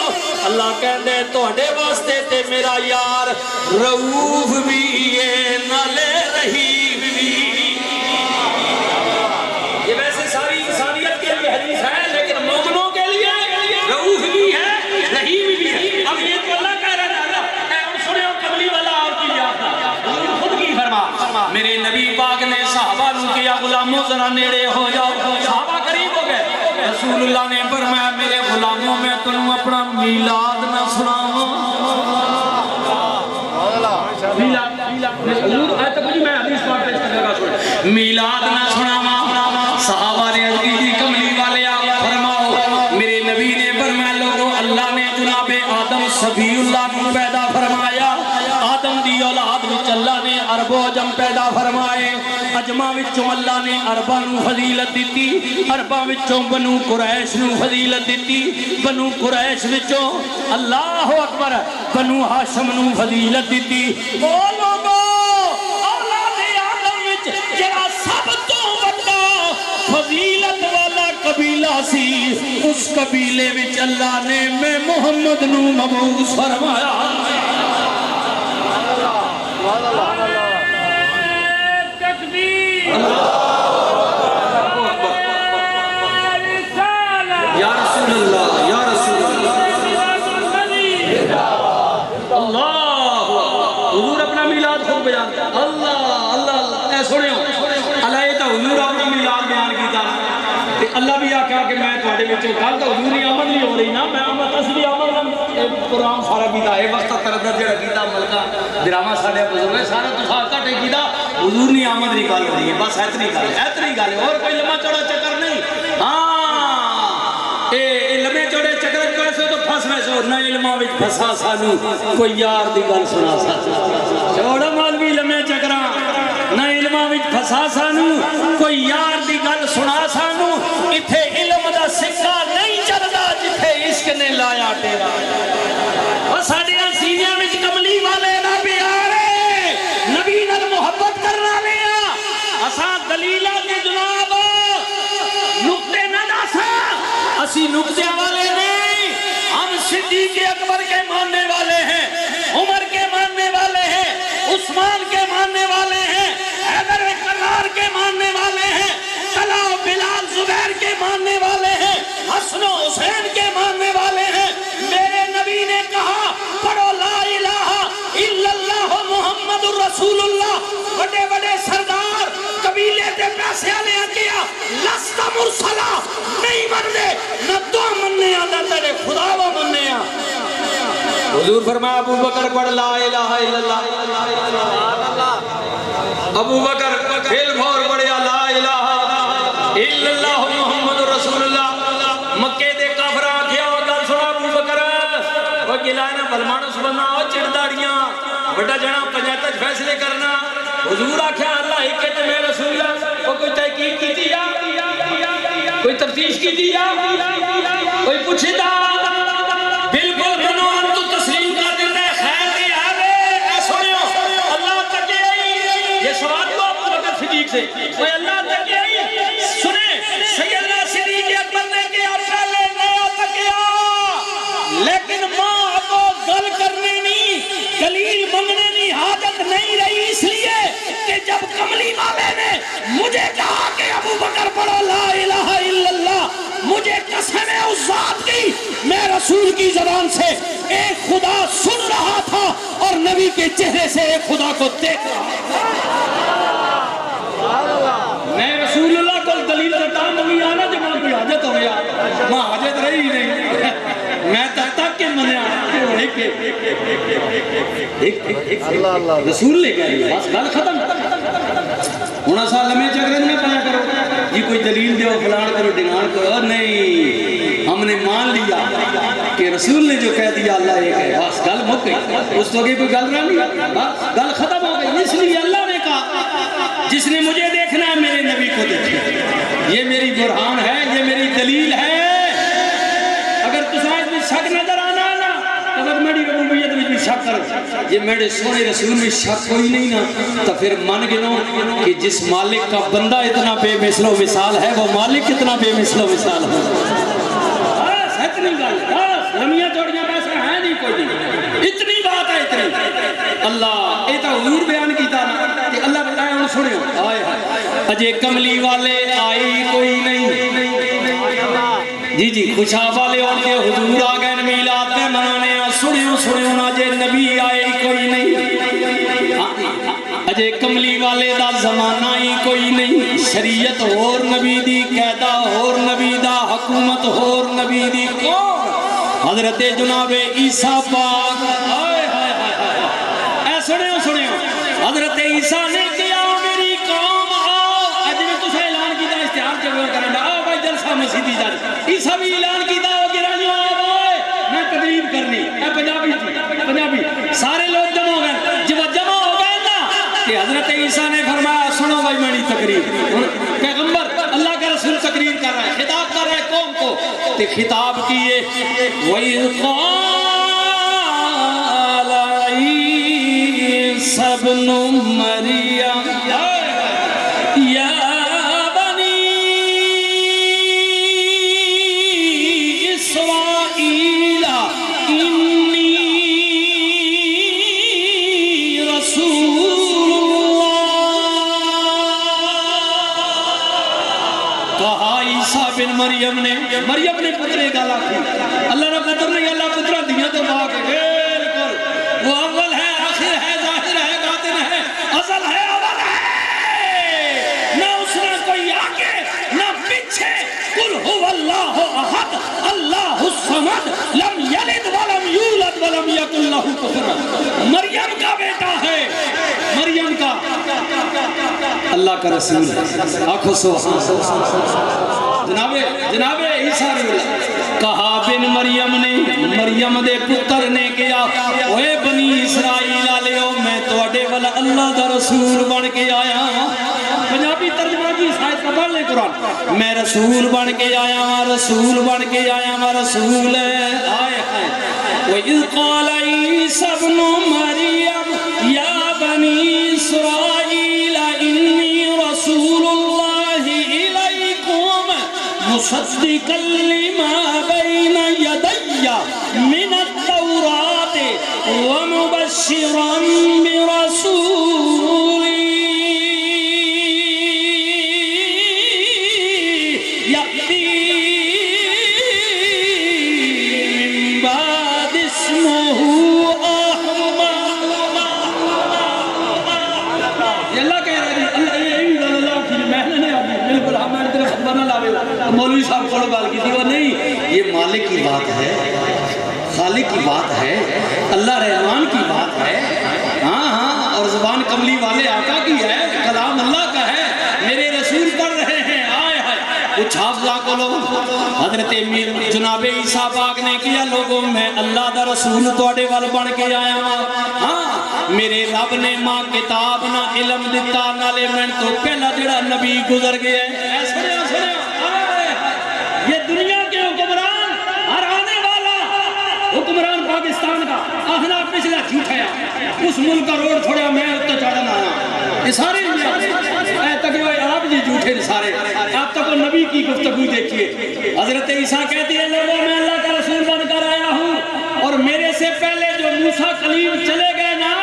اللہ کہندے توڑے واسطے تے میرا یار رؤوف بھی ہے نالے رحیم بھی. یہ ویسے ساری انسانیت کے لیے حدیث ہے، لیکن مومنوں کے لیے رؤوف بھی ہے رحیم بھی ہے. اب یہ تو اللہ کہہ رہا ہے نا، اے ان سنے ہو قبلی والا آپ کی یاد خود کی فرما. میرے نبی پاک نے صحابہ نو کیا غلاموں ذرا نیڑے ہو جاؤ. صحابہ قریب ہو گئے. رسول اللہ نے فرمایا میرے غلاموں میں تنوں اپنا میلاد نہ سناؤں. میلاد نہ سناوا. صحابہ نے عرض کی کملی والے فرماؤ. میرے نبی نے فرمایا لوگوں اللہ نے جناب آدم صفی اللہ کو پیدا فرمایا. آدم دی اولاد وچ اللہ نے عرب و عجم پیدا فرمائے. عجمہ وچوں اللہ نے عرباں نو فضیلت دیتی، عرباں وچوں بنو قریش نو فضیلت دیتی، بنو قریش وچوں اللہ اکبر بنو ہاشم نو فضیلت دیتی. او لوگوں اولاد آدم وچ جڑا سب تو بڑا فضیلت والا قبیلہ سی، اس قبیلے وچ اللہ نے میں محمد نو مبعوث فرمایا. یا رسول اللہ یا رسول اللہ اللہ. حضور اپنا میلاد خود بیان اللہ اللہ اللہ. اے سنیو اللہ یہ تو حضور اپنا میلاد بیان کیتا. اللہ بھی آکھا کہ میں تھوڑے بچوں گل تو حضوری آمد نہیں ہو رہی نا میں آمد اصلی آمد پروگرام سارا کیتا ہے وقت تردد جڑا کیتا ملکہ ڈرامہ ساڑے بزرگ ہے سارا تو ساتھ کٹے کیتا حضور نہیں آمد نہیں گل ہو رہی ہے بس اتنی گل ہے اور کوئی لمحہ چوڑا چکر نہیں ہاں اے لمحے چوڑے چکر پیسے تو پھنس میں سو نہ علماں وچ پھسا سانو کوئی یار دی گل سنا سا چھوڑا مولوی لمحے چکراں نہ علماں وچ پھسا سانو کوئی یار دی گل سنا سانو اتھے علم دا سکہ نہیں چلدا جتھے عشق نے لایا ڈیرا اور ساڈیاں سینیاں وچ کملی والے نہ پیارے نبی نال محبت کرنا لیا اساں دلیلاں دے جناب نقطے نہ دسا اسی نقطے والے نہیں ہم صدیق اکبر کے ماننے والے ہیں عمر کے ماننے والے ہیں عثمان کے ماننے والے ہیں حیدر کرار کے ماننے والے ہیں طلحہ بلال زبیر کے ماننے والے ہیں حسن و حسین کے ماننے والے ہیں میرے نبی نے کہا پڑھو لا الہ الا اللہ محمد الرسول اللہ بڑے بڑے سردار قبیلے دے پیسے آنے کیا لست مرسلہ نہیں مننے نہ تو مننے نہ تیرے خدا و مننے حضور فرمایا ابو بکر پڑھ لا الہ الا اللہ ابو بکر پھر بھور پڑھیا لا الہ الا اللہ محمد رسول اللہ مکے دے کافراں کیا گل سنا ابو بکر او گلانا بلمانس بننا او چڑداڑیاں بڑا جنا پنجایت فیصلے کرنا حضور آکھیا اللہ ایک تے میں رسول اللہ او کوئی تحقیق کیتی یا کوئی تفتیش کیتی یا کوئی پوچھتا بالکل بنو ہم تو تسلیم کر دیتا ہے خیر دی آوے اے سنیو اللہ تک یہ سوال کو ابو بکر صدیق سے کوئی اللہ تک سنے سیدنا صدیق اکبر نے کیا پہلے نیا تکیا لیکن ماں ابو گل کرنے نہیں دلیل منگنے نہیں حاجت نہیں رہی اس لیے کہ جب کملی والے نے مجھے کہا کہ ابو بکر پڑھو لا الہ الا اللہ مجھے قسم ہے اس ذات کی میں رسول کی زبان سے ایک خدا سن رہا تھا اور نبی کے چہرے سے ایک خدا کو دیکھ رہا میں رسول اللہ کو دلیل کرتا ہوں نبی آنا جب میں کوئی حاجت ہو گیا ماں حاجت رہی نہیں میں تک کے منیا رسول لے گئے بس گل ختم ہونا سا لمحے چکرن میں پایا کرو جی کوئی دلیل دے فلان کرو ڈنان کرو نہیں ہم نے مان لیا کہ رسول نے جو کہہ دیا اللہ ایک ہے بس گل مک گئی اس تو کوئی گل رہا نہیں بس گل ختم ہو گئی اس لیے اللہ نے کہا جس نے مجھے دیکھنا ہے میرے نبی کو دیکھے یہ میری برہان ہے یہ میری دلیل ہے اگر تساں اس میں شک نظر آنا ہے نا اگر میری ربوبیت میں شک کرو یہ میرے سونے رسول میں شک کوئی نہیں نا تو پھر من گنو کہ جس مالک کا بندہ اتنا بے مثل و مثال ہے وہ مالک کتنا بے مثل و مثال ہے بس اتنی گل بس لمیاں توڑیاں بس ہے نہیں کوئی نہیں اتنی بات ہے اتنی اللہ یہ تو حضور بیان کیتا نا کہ اللہ بتایا ہوں سنو آئے اجے کملی والے آئی کوئی نہیں جی جی خوشاب والے اور کے حضور آگئے میلاد میں منانے سنیو نا جے نبی آئے کوئی نہیں اجے کملی والے دا زمانہ ہی کوئی نہیں شریعت اور نبی دی قیدہ اور نبی دا حکومت اور نبی دی کون حضرت جناب عیسیٰ پاک اے سنیو حضرت عیسیٰ نے کیا میری قوم آؤ اج میں تسے اعلان کیتا اشتہار جب کرنا آؤ بھائی جلسہ مسیدی جا عیسیٰ بھی اعلان کیتا ہو گرانیوں آؤ میں تقریب کرنی اے پنجابی سارے لوگ جمع ہو گئے جب جمع ہو گئے نا کہ حضرت عیسیٰ نے فرمایا سنو بھائی میری تقریر پیغمبر اللہ کا رسول تقریر کر رہا ہے خطاب کر رہا ہے قوم کو تے خطاب کیے وَإِذْ قَالَ عِيسَى ابْنُ مَرْيَمَ يَا مریم نے پترے گالا کی اللہ نے پتر نہیں اللہ پترہ دیا تو باق ہے بالکل وہ اول ہے آخر ہے ظاہر ہے باطن ہے ازل ہے اول ہے نہ اس نے کوئی آگے نہ پیچھے هو اللہ احد اللہ الصمد لم یلد ولم یولد ولم یکن لہ کفوا، مریم کا بیٹا ہے، مریم کا اللہ کا رسول ہے، آنکھوں سبحان جناب عیسیٰ کہا بن مریم نے، مریم دے پتر نے کیا اوے بنی اسرائیل آلیو میں توڑے والا اللہ دا رسول بن کے آیا، پنجابی ترجمہ کی سائز کا پڑھ لیں قرآن، میں رسول بن کے آیا ہاں، رسول بن کے آیا ہاں، رسول آئے ہیں۔ وَإِذْ قَالَ عِيسَى ابْنُ مَرْيَمَ يَا بَنِي إِسْرَائِيلَ إِنِّي رَسُولُ اللَّهِ إِلَيْكُمْ مُصَدِّقًا لِمَا بَيْنَ يَدَيَّ مِنَ التَّوْرَاةِ وَمُبَشِّرًا بِرَسُولٍ يَأْتِي مِن بَعْدِ اسْمُهُ أَحْمَدُ۔ یہ اللہ کہہ رہے ہیں، اللہ یہ اللہ کی محنت نہیں آتی، بالکل ہمیں طرف خطبہ نہ لاوے مولوی صاحب کو بات کی تھی، وہ نہیں، یہ مالک کی بات ہے، خالق کی بات ہے، اللہ رحمان کی بات ہے، ہاں ہاں، اور زبان کملی والے آقا کی ہے، کلام اللہ کا ہے، میرے رسول پڑھ رہے ہیں، آئے ہیں کچھ حافظہ کو لوگ حضرت جناب عیسیٰ پاک نے کیا، لوگوں میں اللہ دا رسول توڑے وال بن کے آیا ہاں، میرے رب نے ماں کتاب نہ علم دیتا نہ لے میں تو پہلا جڑا نبی گزر گئے ہیں، سنیا سنیا یہ دنیا کے حکمران ہر آنے والا حکمران پاکستان کا آہنا پچھلا جھوٹیا اس ملک کا روڈ چھوڑا میں اتنا چڑھن آیا، یہ سارے اے تک آپ جی جھوٹے سارے، آپ تک وہ نبی کی گفتگو دیکھیے، حضرت عیسیٰ کہتی ہے لوگوں میں اللہ کا رسول بن کر آیا ہوں، اور میرے سے پہلے جو موسیٰ کلیم چلے گئے نا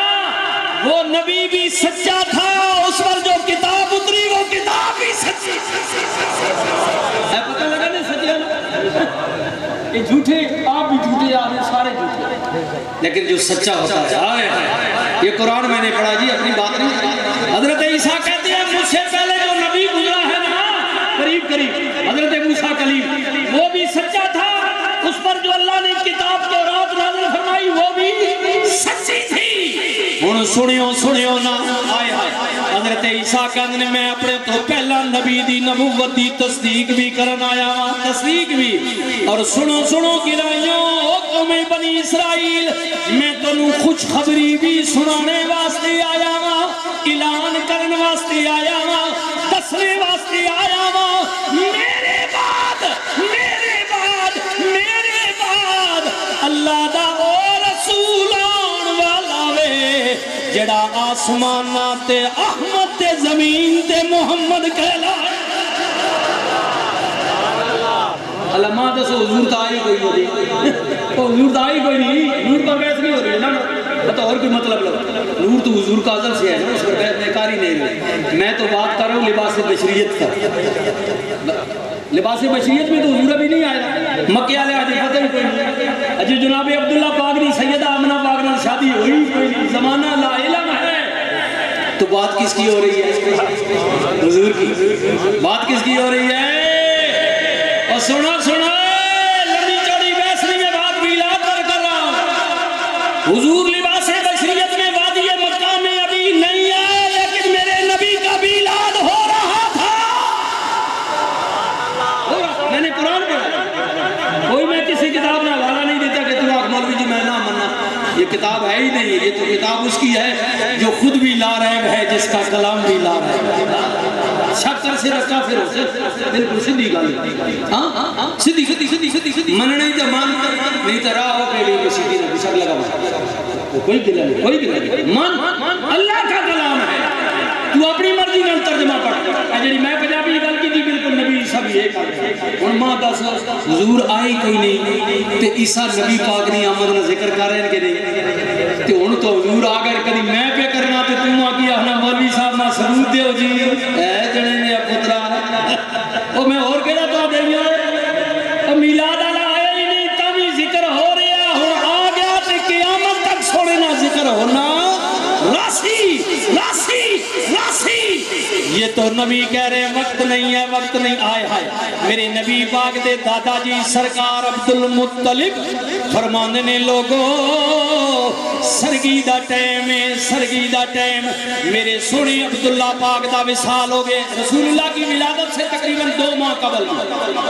وہ نبی بھی سچا تھا، اس پر جو کتاب اتری وہ کتاب بھی سچی، اے پتہ لگا نہیں سچا نا، یہ جھوٹے آپ بھی جھوٹے آدھے سارے جھوٹے، لیکن جو سچا ہوتا ہے آئے ہیں، یہ قرآن میں نے پڑھا جی اپنی بات نہیں، حضرت عیسیٰ کہتے ہیں مجھ سے پہلے جو نبی گزرا ہے نا قریب قریب حضرت موسیٰ کلیم وہ بھی سچا تھا، اس پر جو اللہ نے کتاب تورات نازل فرمائی وہ بھی سچی تھی، ہن سنیو نا آئے آئے حضرت عیسیٰ کہنے میں اپنے تو پہلا نبی دی نبوت دی تصدیق بھی کرن آیا ہاں، تصدیق بھی، اور سنو گرائیوں قوم بنی اسرائیل میں تنوں خوش خبری بھی سنانے واسطے آیا ہاں، اعلان کرن واسطے آیا ہاں، دسنے واسطے آیا ہاں، میرے بعد اللہ دا اور رسول آن والا وے جڑا آسمانہ تے احمد تے زمین تے محمد کہلا اللہ ماں دسو حضور تا آئی کوئی نہیں، حضور تا آئی کوئی نہیں، نور پر بحث نہیں ہو رہی ہے نا، بتا اور کوئی مطلب لگ نور تو حضور کا ازل سے ہے نا، اس پر بحث میں کاری نہیں رہی، میں تو بات کر رہا ہوں لباس بشریت کا، لباس بشریت میں تو حضور ابھی نہیں آیا، مکہ والے آج پتہ ہی کوئی نہیں، اجی جناب عبداللہ پاک نہیں سیدہ آمنہ پاک نے شادی ہوئی کوئی نہیں، زمانہ لا علم ہے، تو بات کس کی ہو رہی ہے؟ حضور کی، بات کس کی ہو رہی ہے؟ اور سنا لمبی چوڑی بحث نہیں میں بات میلاد پر کر رہا ہوں، حضور لباس بشریت میں وادی مکہ میں ابھی نہیں آئے، لیکن میرے نبی کا میلاد ہو رہا تھا، میں نے قرآن پڑھا، کوئی میں کسی کتاب میں حوالہ نہیں دیتا کہ تم آخ مولوی جی میں نہ مننا، یہ کتاب ہے ہی نہیں، یہ تو کتاب اس کی ہے جو خود بھی لا ریب ہے، جس کا کلام بھی لا ریب ہے، شک کر سے رکھا پھر ہو بالکل سیدھی گل، ہاں سیدھی مننے تو مان نہیں تو راہ ہو کے لیے سیدھی نہ شک لگا، کوئی گلا نہیں، من اللہ کا کلام ہے، تو اپنی مرضی نال ترجمہ پڑھ، جڑی میں پنجابی گل کی تھی بالکل نبی عیسیٰ بھی ایک ہن ماں دس حضور آئی کوئی نہیں تے عیسیٰ نبی پاک نہیں آمد نہ ذکر کر رہے ہیں کہ نہیں، تے ہن تو حضور آ کر کدی میں پہ کرنا تے تم آ کے آنا مولوی صاحب نہ ثبوت دیو جی، اے جڑے نے پترا او میں اور کہڑا تو دیاں او میلاد والا آیا ہی نہیں تا بھی ذکر ہو رہا، ہن آ گیا تے قیامت تک سونے نہ ذکر ہونا، راسی یہ تو تو نبی کہہ رہے ہیں وقت نہیں ہے، وقت نہیں آئے ہائے میرے نبی پاک دے دادا جی سرکار عبدالمطلب فرماندے نے لوگوں سرگی دا ٹائم ہے، سرگی دا ٹائم میرے سونے عبداللہ پاک دا وصال ہو گئے رسول اللہ کی ولادت سے تقریباً 2 ماہ قبل،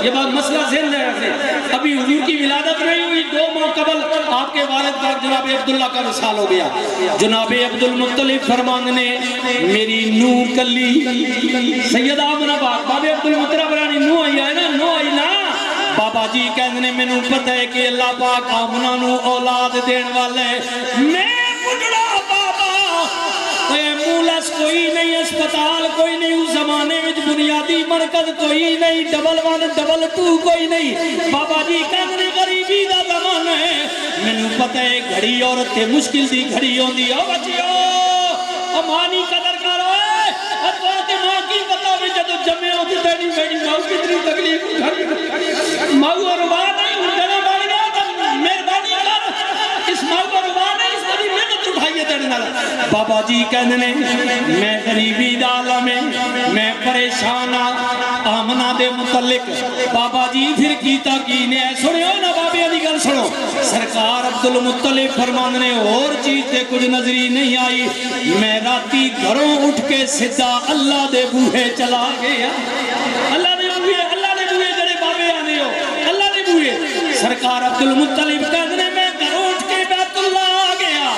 یہ بات مسئلہ ذہن میں رکھیں، ابھی حضور کی ولادت نہیں ہوئی، 2 ماہ قبل آپ کے والد پاک جناب عبداللہ کا وصال ہو گیا۔ جناب عبدالمطلب فرماندے نے میری نو کلی سید آمنہ پاک بابے عبدالمطلب رانی نو آئی ہے نا، نو آئی نا، بابا جی کہنے نے میں نو پتہ ہے کہ اللہ پاک آمنہ نو اولاد دین والے میں بڑھڑا بابا اے مولس کوئی نہیں، اسپتال کوئی نہیں، اس زمانے میں بنیادی مرکز کوئی نہیں، ڈبل 1 ڈبل 2 کوئی نہیں، بابا جی کہنے غریبی دا زمانہ ہے میں نو پتہ ہے گھڑی عورت تے مشکل دی گھڑی ہوں دی او بچیو او مانی قدر کرو تے ماں کی پتا میں جدو جمعے ہوتی تیری میری ماں کتنی تکلیف ماں اور روا نہیں اندھنا بڑھ گیا تھا مہربانی کر اس ماں اور روا نہیں اس بڑی محنت اٹھائیے تیرے نال بابا جی کہنے میں غریبی دالا میں پریشان آمنہ دے متعلق بابا جی پھر کیتا کی نے سنے ہو نا بابی علی گل سنو سرکار عبدالمطلب فرماندے اور چیز تے کچھ نظری نہیں آئی میں راتی گھروں اٹھ کے سدھا اللہ دے بوہے چلا گیا، اللہ دے بوہے جڑے بابے آنے ہو اللہ دے بوہے سرکار عبدالمطلب کہنے میں گھروں اٹھ کے بیت اللہ آ گیا،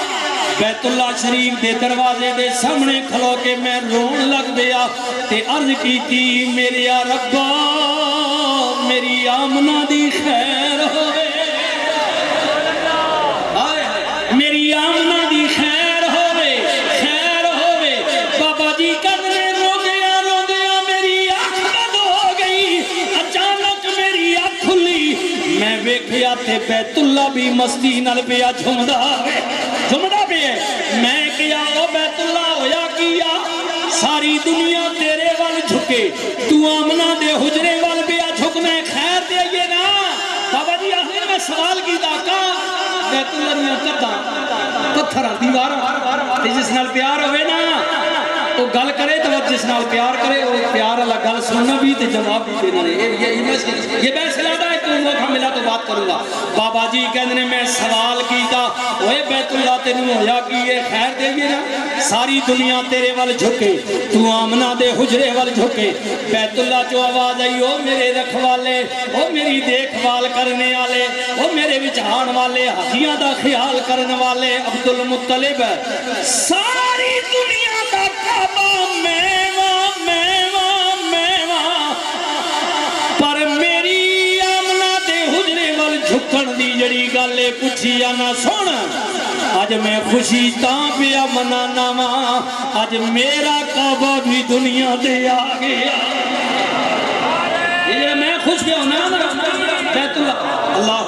بیت اللہ شریف دے دروازے دے سامنے کھلو کے میں رون لگ گیا تے عرض کی تھی میرے ربا میری آمنہ دی خیر ہوئے، میری آمنہ دی خیر ہوئے، خیر ہوئے، بابا جی کہنے رو گیا میری آنکھ بند ہو گئی، اچانک میری آنکھ کھلی میں ویکھیا تے بیت اللہ بھی مستی نال پیا جھمدا پیا میں کیا او بیت اللہ ہویا کیا ساری دنیا تیرے وال جھکے تو آمنہ دے حجرے وال پیا جھک میں خیر دے یہ نا بابا جی آخر میں سوال کی داکا بیت اللہ نے کتا پتھر دیوار جس نال پیار ہوئے نا تو گل کرے تو جس نال پیار کرے وہ پیار اللہ گل سننا بھی تے جواب بھی دینا رہے یہ بحث لادہ ہے کہ موقع ملا تو بات کروں گا بابا جی کہنے میں سوال کیتا اوے بیت اللہ تینوں ہویا کی یہ خیر دے گی نا ساری دنیا تیرے وال جھکے تو آمنہ دے حجرے وال جھکے بیت اللہ جو آواز آئی او میرے رکھوالے او میری دیکھ بھال کرنے والے او میرے وچھان والے حجیاں دا خیال کرنے والے عبدالمطلب ساری دنیا دا کعبہ میوہ پر میری آمنہ دے حجرے وال جھکن دی جڑی گالے پوچھی آنا سن آج میں خوشی تاں پیا منانا ماں آج میرا کعبہ بھی دنیا دے آگیا یہ میں خوش پیا ہونا بیت اللہ اللہ